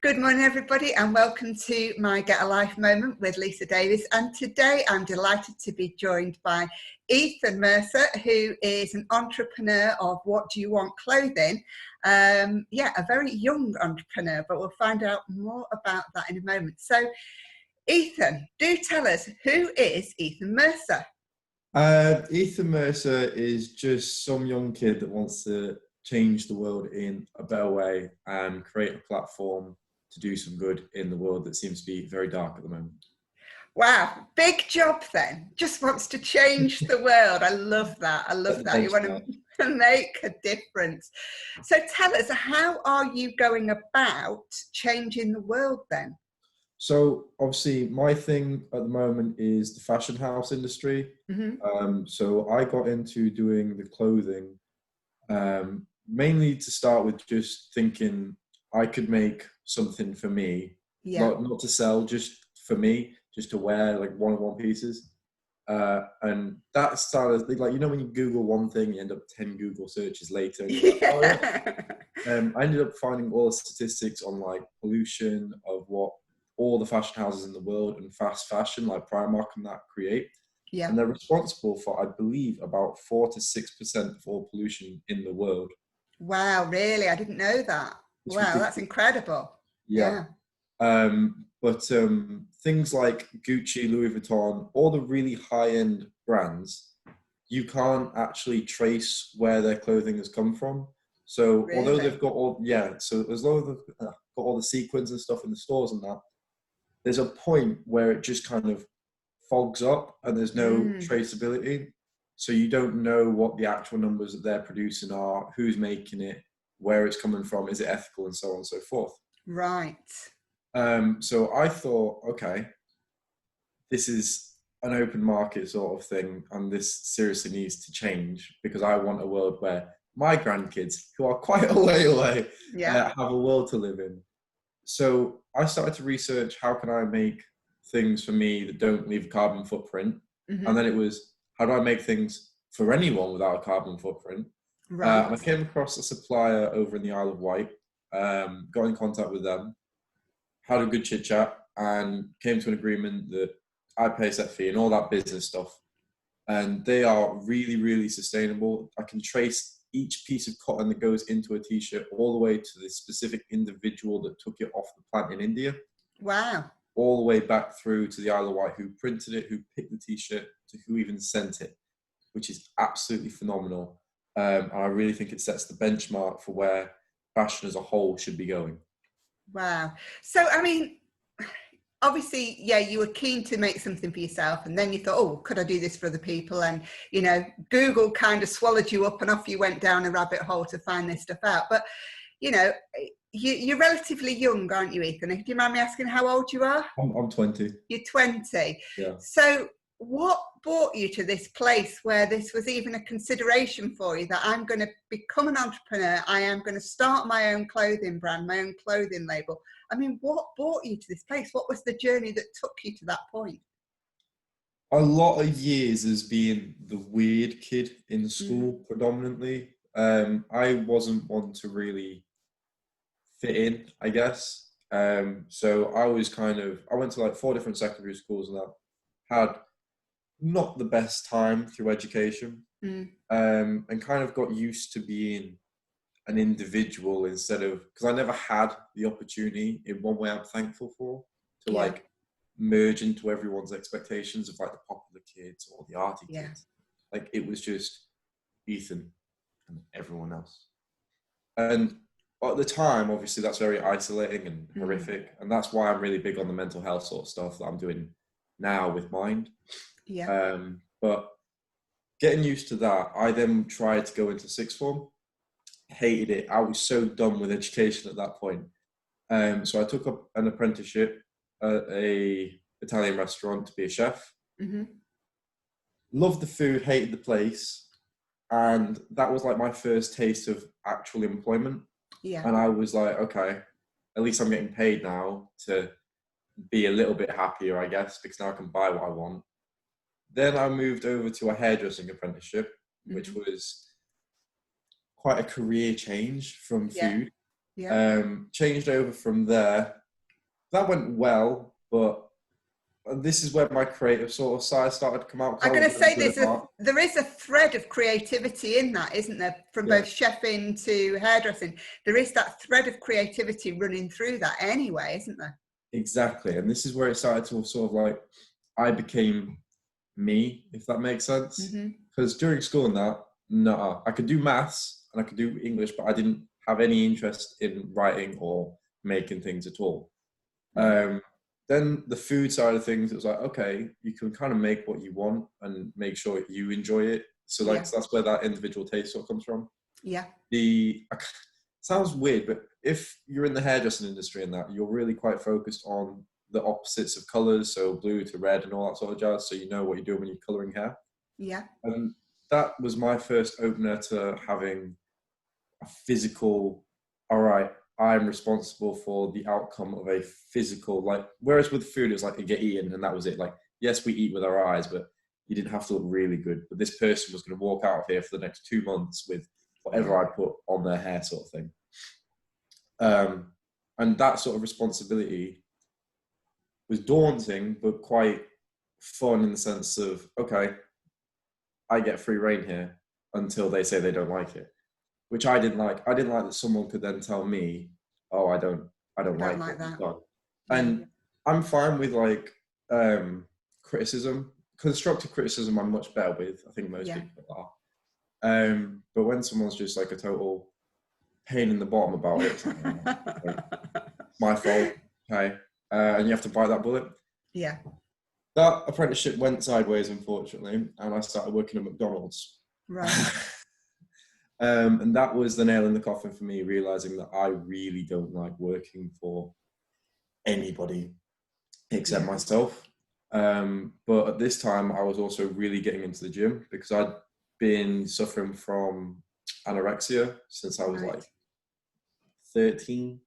Good morning, everybody, and welcome to my Get a Life moment with Lisa Davis. And today I'm delighted to be joined by Ethan Mercer, who is an entrepreneur of What Do You Want Clothing. A very young entrepreneur, but we'll find out more about that in a moment. So, Ethan, do tell us, who is Ethan Mercer? Ethan Mercer is just some young kid that wants to change the world in a better way and create a platform to do some good in the world that seems to be very dark at the moment. Wow, big job then. Just wants to change the world. I love that. I love that. You want to make a difference. So tell us, how are you going about changing the world then? So obviously my thing at the moment is the fashion house industry. So I got into doing the clothing mainly to start with, just thinking I could make something for me, not to sell, just for me, just to wear, like one-on-one pieces. And that started, like, you know, when you Google one thing, you end up 10 Google searches later. And you're like, oh, yeah. I ended up finding all the statistics on like pollution of what all the fashion houses in the world and fast fashion like Primark and that create. And they're responsible for, I believe, about 4 to 6% of all pollution in the world. Wow, really? I didn't know that. Wow, that's incredible. Yeah. But things like Gucci, Louis Vuitton, all the really high-end brands, you can't actually trace where their clothing has come from. So although they've got all, so as long as they've got all the sequins and stuff in the stores and that, there's a point where it just kind of fogs up and there's no traceability. So you don't know what the actual numbers that they're producing are, who's making it, where it's coming from, is it ethical, and so on and so forth. Right. So I thought, okay, this is an open market sort of thing, and this seriously needs to change, because I want a world where my grandkids, who are quite a way away, have a world to live in. So I started to research, how can I make things for me that don't leave a carbon footprint? And then it was, how do I make things for anyone without a carbon footprint? And I came across a supplier over in the Isle of Wight, got in contact with them, had a good chit chat, and came to an agreement that I pay a set fee and all that business stuff. And they are really, really sustainable. I can trace each piece of cotton that goes into a t-shirt all the way to the specific individual that took it off the plant in India. Wow. All the way back through to the Isle of Wight, who printed it, who picked the t-shirt, to who even sent it, which is absolutely phenomenal. And I really think it sets the benchmark for where fashion as a whole should be going. Wow. So, I mean, obviously, you were keen to make something for yourself, and then you thought, oh, could I do this for other people? And, you know, Google kind of swallowed you up and off you went down a rabbit hole to find this stuff out. But, you know, you're relatively young, aren't you, Ethan? Do you mind me asking how old you are? I'm 20. You're 20. Yeah. So what brought you to this place where this was even a consideration for you, that I'm going to become an entrepreneur, I am going to start my own clothing brand, my own clothing label? I mean, what brought you to this place? What was the journey that took you to that point? A lot of years as being the weird kid in school, predominantly. I wasn't one to really fit in, I guess. So I was I went to like 4 different secondary schools, and I had not the best time through education, and kind of got used to being an individual instead of, because I never had the opportunity, in one way I'm thankful for, to like merge into everyone's expectations of like the popular kids or the arty kids. Like, it was just Ethan and everyone else. And at the time, obviously, that's very isolating and horrific. And that's why I'm really big on the mental health sort of stuff that I'm doing now with Mind. But getting used to that, I then tried to go into sixth form. Hated it. I was so done with education at that point. So I took up an apprenticeship at a Italian restaurant to be a chef. Loved the food, hated the place. And that was like my first taste of actual employment. And I was like, okay, at least I'm getting paid now to be a little bit happier, I guess, because now I can buy what I want. Then I moved over to a hairdressing apprenticeship, which was quite a career change from food. Yeah. Changed over from there. That went well, but this is where my creative sort of side started to come out. I'm going to say Good at art. there is a thread of creativity in that, isn't there? From both chefing to hairdressing, there is that thread of creativity running through that anyway, isn't there? Exactly, and this is where it started to sort of like, I became me, if that makes sense. Because during school and that, no, I could do maths and I could do English, but I didn't have any interest in writing or making things at all. Then the food side of things, it was like, okay, you can kind of make what you want and make sure you enjoy it. So like, that's where that individual taste sort of comes from. Yeah. Sounds weird, but if you're in the hairdressing industry and that, you're really quite focused on the opposites of colours, so blue to red and all that sort of jazz, so you know what you're doing when you're colouring hair. Yeah. And that was my first opener to having a physical, all right, I'm responsible for the outcome of a physical, like, whereas with food, it was like you get eaten and that was it. Like, yes, we eat with our eyes, but you didn't have to look really good. But this person was going to walk out of here for the next 2 months with whatever I put on their hair, sort of thing. And that sort of responsibility was daunting, but quite fun in the sense of, okay, I get free reign here until they say they don't like it, which I didn't like. I didn't like that someone could then tell me, oh, I don't like what you've done. And I'm fine with like criticism. Constructive criticism I'm much better with. I think most people are. But when someone's just like a total pain in the bottom about it, like, my fault, okay, and you have to bite that bullet. Yeah. That apprenticeship went sideways, unfortunately, and I started working at McDonald's. Right. And that was the nail in the coffin for me, realizing that I really don't like working for anybody except myself. But at this time, I was also really getting into the gym because I'd been suffering from anorexia since I was like 13.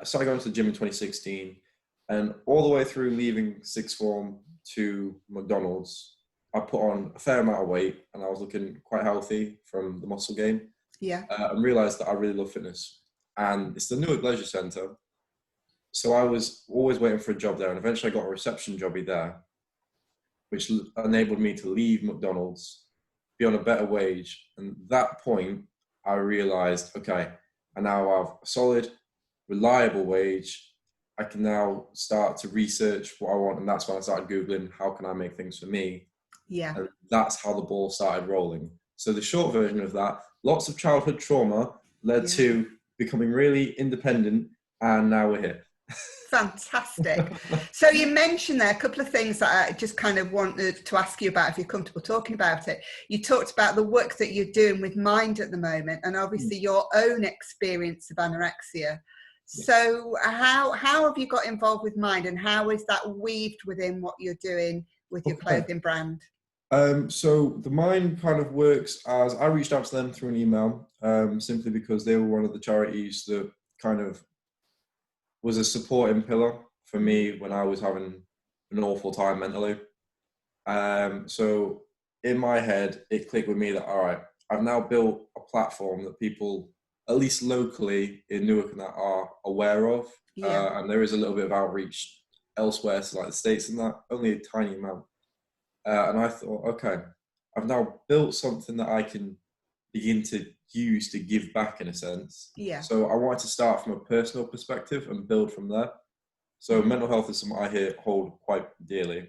Started going to the gym in 2016, and all the way through leaving sixth form to McDonald's, I put on a fair amount of weight and I was looking quite healthy from the muscle gain. And realized that I really love fitness. And it's the Newark Leisure Centre. So I was always waiting for a job there, and eventually I got a reception jobby there, which enabled me to leave McDonald's, be on a better wage. And at that point, I realized, okay, I now have a solid, reliable wage. I can now start to research what I want. And that's when I started Googling, how can I make things for me? And that's how the ball started rolling. So the short version of that, lots of childhood trauma led to becoming really independent, and now we're here. Fantastic. So you mentioned there a couple of things that I just kind of wanted to ask you about, if you're comfortable talking about it. You talked about the work that you're doing with Mind at the moment, and obviously your own experience of anorexia. So how have you got involved with Mind, and how is that weaved within what you're doing with your clothing brand? So the Mind kind of works as, I reached out to them through an email, simply because they were one of the charities that kind of was a supporting pillar for me when I was having an awful time mentally. So in my head, it clicked with me that, all right, I've now built a platform that people, at least locally in Newark, and that are aware of. And there is a little bit of outreach elsewhere, so like the States and that, only a tiny amount. And I thought, okay, I've now built something that I can begin to use to give back in a sense. So I wanted to start from a personal perspective and build from there. So mental health is something I hold quite dearly.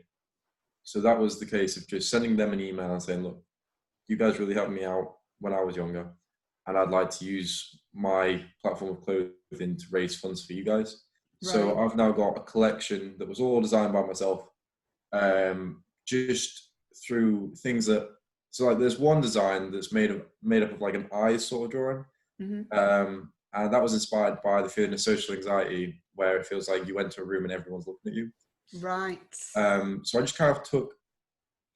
So that was the case of just sending them an email and saying, look, you guys really helped me out when I was younger, and I'd like to use my platform of clothing to raise funds for you guys. So I've now got a collection that was all designed by myself, just through things that, so like there's one design that's made up of like an eye sort of drawing. And that was inspired by the feeling of social anxiety, where it feels like you enter a room and everyone's looking at you. So I just kind of took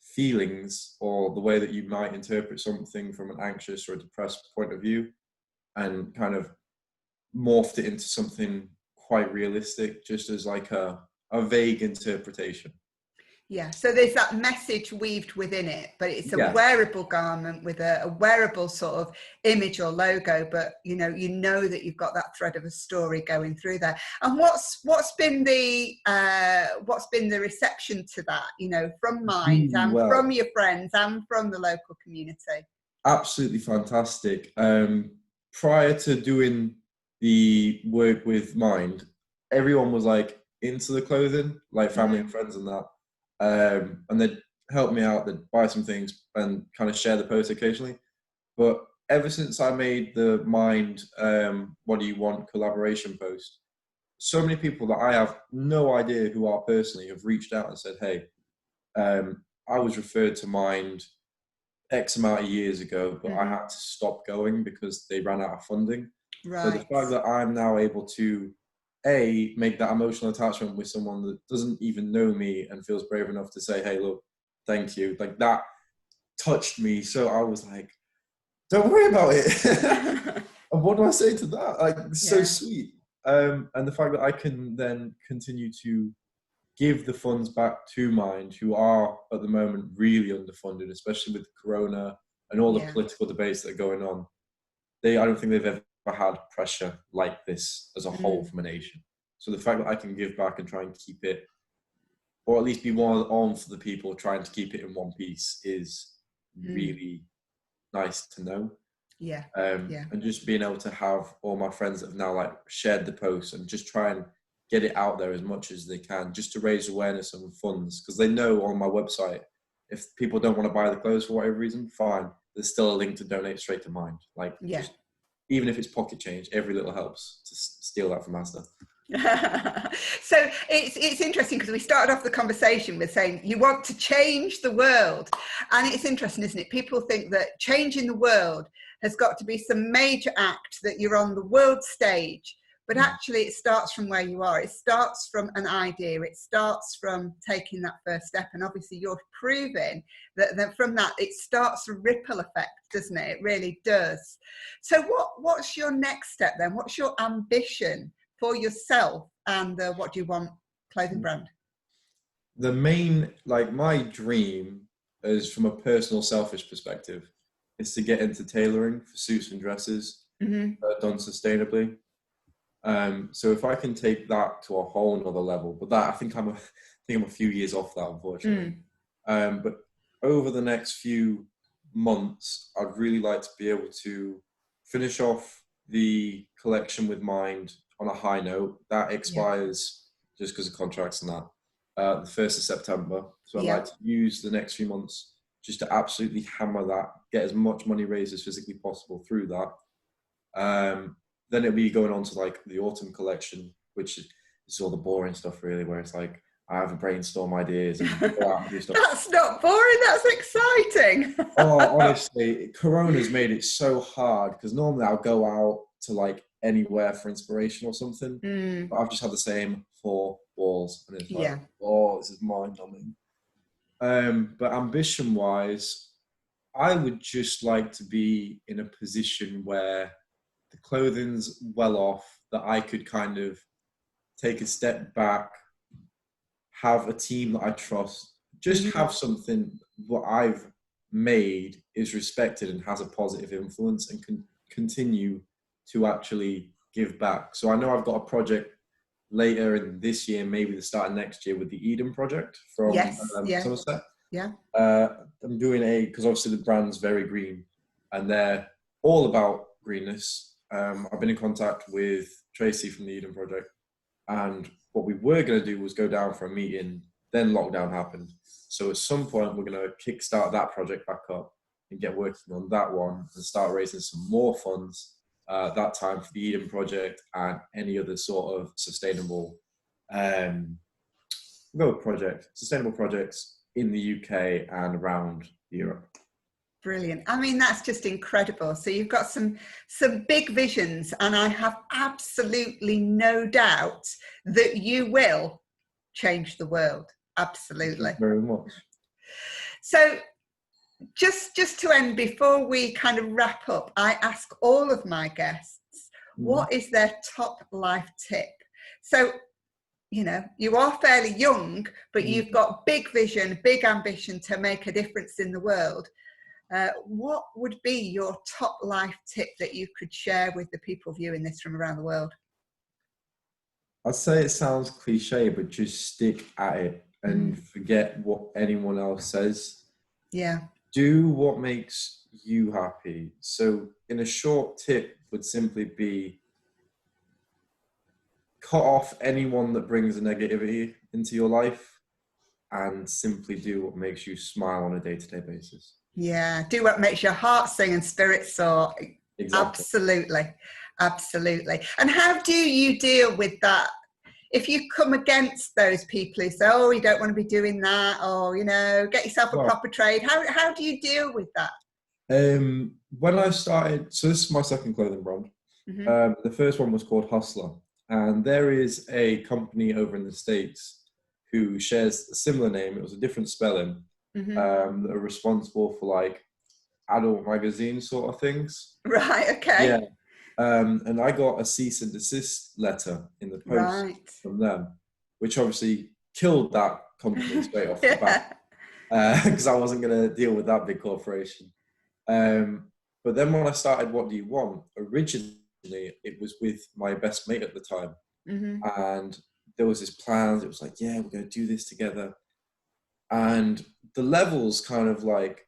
feelings, or the way that you might interpret something from an anxious or a depressed point of view, and kind of morphed it into something quite realistic, just as like a vague interpretation. Yeah, so there's that message weaved within it, but it's a Yeah. wearable garment with a wearable sort of image or logo, but you know that you've got that thread of a story going through there. And what's been the reception to that, you know, from Mind Really and well. from your friends and from the local community? Absolutely fantastic. Prior to doing the work with Mind, everyone was like into the clothing, like family and friends and that. And they'd help me out, they'd buy some things and kind of share the post occasionally. But ever since I made the Mind What Do You Want collaboration post, so many people that I have no idea who are personally have reached out and said, hey, I was referred to Mind X amount of years ago, but I had to stop going because they ran out of funding. Right. So the fact that I'm now able to make that emotional attachment with someone that doesn't even know me and feels brave enough to say, hey, look, thank you, like that touched me. So I was like, don't worry about it. And what do I say to that? Like, so sweet. And the fact that I can then continue to give the funds back to Mind, who are at the moment really underfunded, especially with Corona and all the political debates that are going on. I don't think they've ever had pressure like this as a whole from a nation. So the fact that I can give back and try and keep it, or at least be one on for the people trying to keep it in one piece, is really nice to know. Yeah. And just being able to have all my friends that have now like shared the post and just try and get it out there as much as they can, just to raise awareness and funds, because they know on my website, if people don't want to buy the clothes for whatever reason, fine, there's still a link to donate straight to Mind. Like, just, even if it's pocket change, every little helps to steal that from Asda. So it's interesting, because we started off the conversation with saying you want to change the world, and it's interesting, isn't it? People think that changing the world has got to be some major act, that you're on the world stage, but actually it starts from where you are. It starts from an idea, it starts from taking that first step, and obviously you're proving that from that it starts a ripple effect, doesn't it? It really does. So what's your next step then? What's your ambition for yourself and the What Do You Want clothing brand? The main, like, my dream is, from a personal selfish perspective, is to get into tailoring for suits and dresses done sustainably. So if I can take that to a whole nother level, but that I think I'm a few years off that, unfortunately. But over the next few months, I'd really like to be able to finish off the collection with Mind on a high note. That expires just because of contracts and that, the 1st of September. So I'd like to use the next few months just to absolutely hammer that, get as much money raised as physically possible through that. Then it'll be going on to like the autumn collection, which is all the boring stuff really, where it's like I have a brainstorm ideas and go out and do stuff. That's not boring, that's exciting. Oh, honestly, Corona's made it so hard, because normally I'll go out to like anywhere for inspiration or something, but I've just had the same 4 walls, and it's like, oh, this is mind-numbing. But ambition-wise, I would just like to be in a position where the clothing's well off, that I could kind of take a step back, have a team that I trust, just have something what I've made is respected and has a positive influence, and can continue to actually give back. So I know I've got a project later in this year, maybe the start of next year, with the Eden project from Somerset. I'm doing because obviously the brand's very green and they're all about greenness. I've been in contact with Tracy from the Eden project, and what we were going to do was go down for a meeting, then lockdown happened. So at some point we're going to kickstart that project back up and get working on that one and start raising some more funds that time for the Eden project and any other sort of sustainable sustainable projects in the UK and around Europe. Brilliant. I mean, that's just incredible. So you've got some big visions, and I have absolutely no doubt that you will change the world. Absolutely. Thank you very much. So just to end, before we kind of wrap up, I ask all of my guests, what is their top life tip? So, you know, you are fairly young, but you've got big vision, big ambition to make a difference in the world. What would be your top life tip that you could share with the people viewing this from around the world? I'd say it sounds cliche, but just stick at it and forget what anyone else says. Yeah. Do what makes you happy. So in a short tip would simply be cut off anyone that brings a negativity into your life and simply do what makes you smile on a day-to-day basis. Yeah, do what makes your heart sing and spirit soar. Exactly. Absolutely. Absolutely. And how do you deal with that? If you come against those people who say, oh, you don't want to be doing that, or, you know, get yourself a proper trade, how do you deal with that? When I started, so this is my second clothing brand. The first one was called Hustler. And there is a company over in the States who shares a similar name. It was a different spelling. That are responsible for like adult magazine sort of things. Right, okay. Yeah. And I got a cease and desist letter in the post from them, which obviously killed that company straight off the bat, because I wasn't going to deal with that big corporation. But then when I started What Do You Want, originally it was with my best mate at the time. And there was this plan. It was like, yeah, we're going to do this together. And the levels kind of like,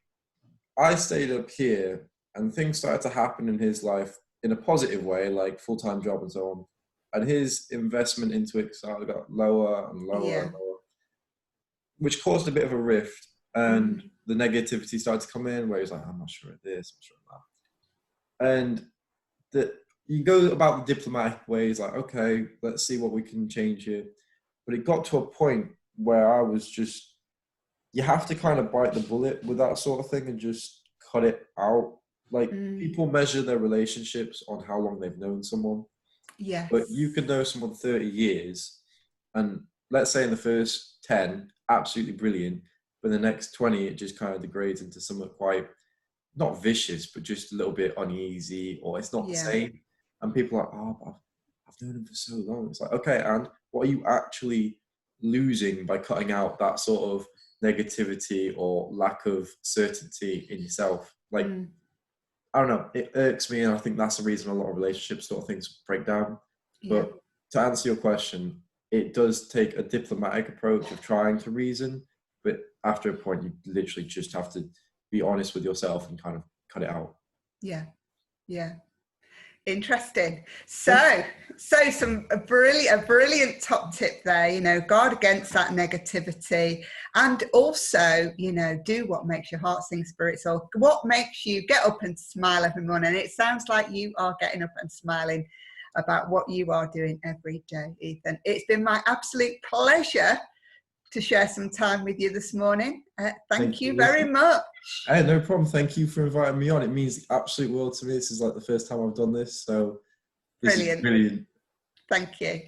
I stayed up here and things started to happen in his life in a positive way, like full-time job and so on. And his investment into it started got lower and lower and lower, which caused a bit of a rift. And the negativity started to come in where he's like, I'm not sure of this, I'm sure of that. And you go about the diplomatic ways, like, okay, let's see what we can change here. But it got to a point where I was just, you have to kind of bite the bullet with that sort of thing and just cut it out. Like people measure their relationships on how long they've known someone. Yes. But you could know someone 30 years and let's say in the first 10, absolutely brilliant. But the next 20, it just kind of degrades into something quite, not vicious, but just a little bit uneasy, or it's not the same. And people are like, oh, I've known him for so long. It's like, okay, and what are you actually losing by cutting out that sort of negativity or lack of certainty in yourself? Like, I don't know, it irks me, and I think that's the reason a lot of relationships sort of things break down. But to answer your question, it does take a diplomatic approach of trying to reason, but after a point, you literally just have to be honest with yourself and kind of cut it out. Yeah. Interesting. So a brilliant top tip there, you know, guard against that negativity, and also, you know, do what makes your heart sing, spirit soar, what makes you get up and smile every morning. And it sounds like you are getting up and smiling about what you are doing every day, Ethan. It's been my absolute pleasure to share some time with you this morning. Thank you very much. Hey, no problem. Thank you for inviting me on. It means the absolute world to me. This is like the first time I've done this, so this is brilliant. Thank you.